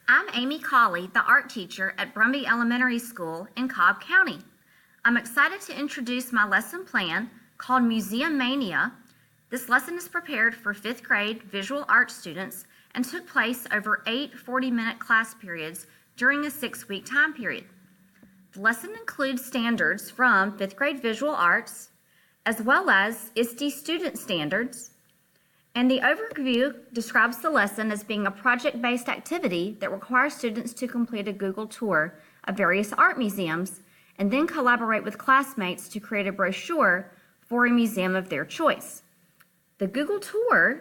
I'm Amy Colley, the art teacher at Brumby Elementary School in Cobb County. I'm excited to introduce my lesson plan called Museum Mania. This lesson is prepared for 5th grade visual arts students and took place over 8 40-minute class periods during a 6-week time period. The lesson includes standards from 5th grade visual arts, as well as ISTE student standards, and the overview describes the lesson as being a project-based activity that requires students to complete a Google tour of various art museums and then collaborate with classmates to create a brochure for a museum of their choice. The Google tour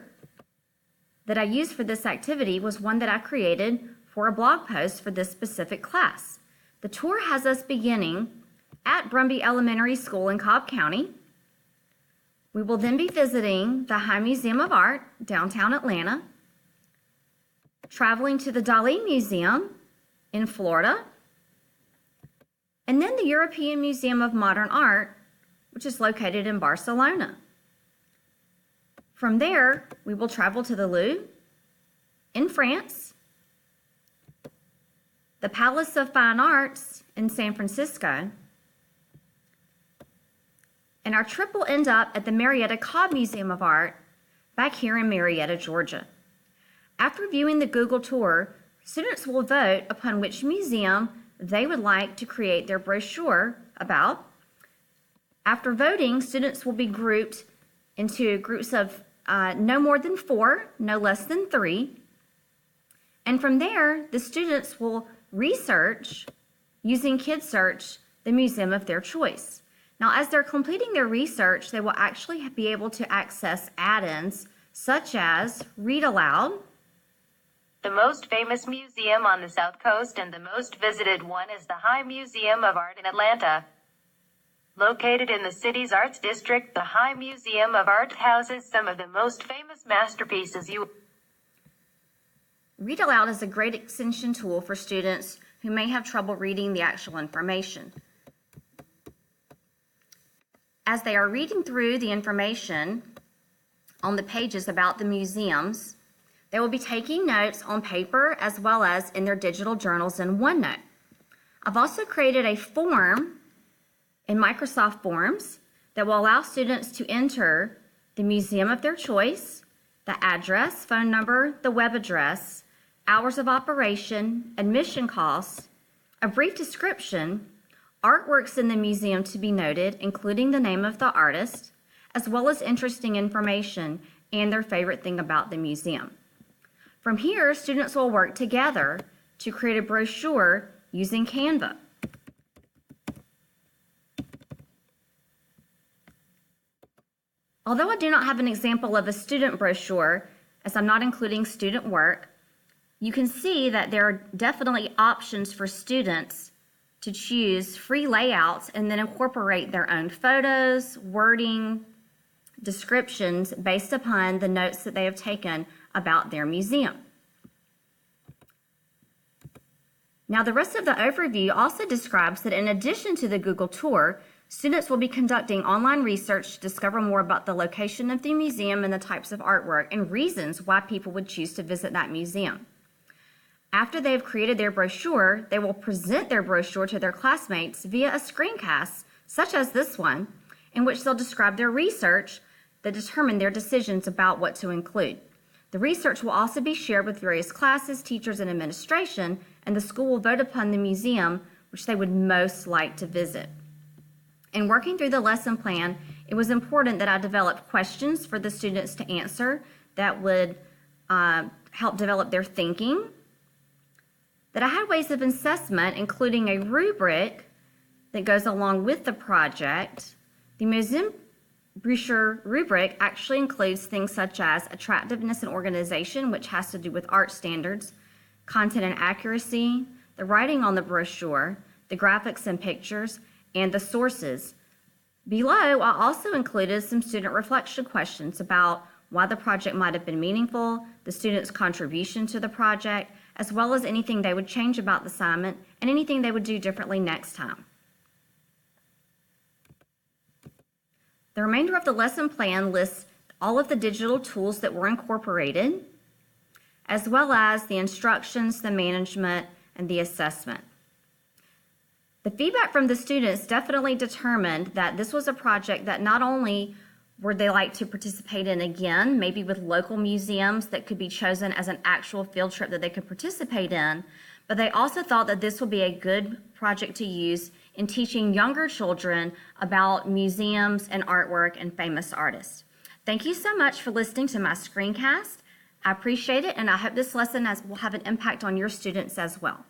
that I used for this activity was one that I created for a blog post for this specific class. The tour has us beginning at Brumby Elementary School in Cobb County. We will then be visiting the High Museum of Art, downtown Atlanta, traveling to the Dalí Museum in Florida, and then the European Museum of Modern Art, which is located in Barcelona. From there, we will travel to the Louvre in France, the Palace of Fine Arts in San Francisco, and our trip will end up at the Marietta Cobb Museum of Art back here in Marietta, Georgia. After viewing the Google tour, students will vote upon which museum they would like to create their brochure about. After voting, students will be grouped into groups of no more than 4, no less than 3. And from there, the students will research, using KidSearch, the museum of their choice. Now, as they're completing their research, they will actually be able to access add-ins such as Read Aloud, the most famous museum on the South Coast and the most visited one is the High Museum of Art in Atlanta. Located in the city's arts district, the High Museum of Art houses some of the most famous masterpieces Read Aloud is a great extension tool for students who may have trouble reading the actual information. As they are reading through the information on the pages about the museums, they will be taking notes on paper as well as in their digital journals in OneNote. I've also created a form in Microsoft Forms that will allow students to enter the museum of their choice, the address, phone number, the web address, hours of operation, admission costs, a brief description, artworks in the museum to be noted, including the name of the artist, as well as interesting information and their favorite thing about the museum. From here, students will work together to create a brochure using Canva. Although I do not have an example of a student brochure, as I'm not including student work, you can see that there are definitely options for students to choose free layouts and then incorporate their own photos, wording, descriptions based upon the notes that they have taken about their museum. Now, the rest of the overview also describes that in addition to the Google tour, students will be conducting online research to discover more about the location of the museum and the types of artwork and reasons why people would choose to visit that museum. After they have created their brochure, they will present their brochure to their classmates via a screencast, such as this one, in which they'll describe their research that determine their decisions about what to include. The research will also be shared with various classes, teachers, and administration, and the school will vote upon the museum which they would most like to visit. In working through the lesson plan, it was important that I develop questions for the students to answer that would help develop their thinking, that I had ways of assessment, including a rubric that goes along with the project. The museum brochure rubric actually includes things such as attractiveness and organization, which has to do with art standards, content and accuracy, the writing on the brochure, the graphics and pictures, and the sources. Below, I also included some student reflection questions about why the project might have been meaningful, the students' contribution to the project, as well as anything they would change about the assignment and anything they would do differently next time. The remainder of the lesson plan lists all of the digital tools that were incorporated. as well as the instructions, the management, and the assessment. The feedback from the students definitely determined that this was a project that not only would they like to participate in again, maybe with local museums that could be chosen as an actual field trip that they could participate in, but they also thought that this would be a good project to use in teaching younger children about museums and artwork and famous artists. Thank you so much for listening to my screencast. I appreciate it, and I hope this lesson will have an impact on your students as well.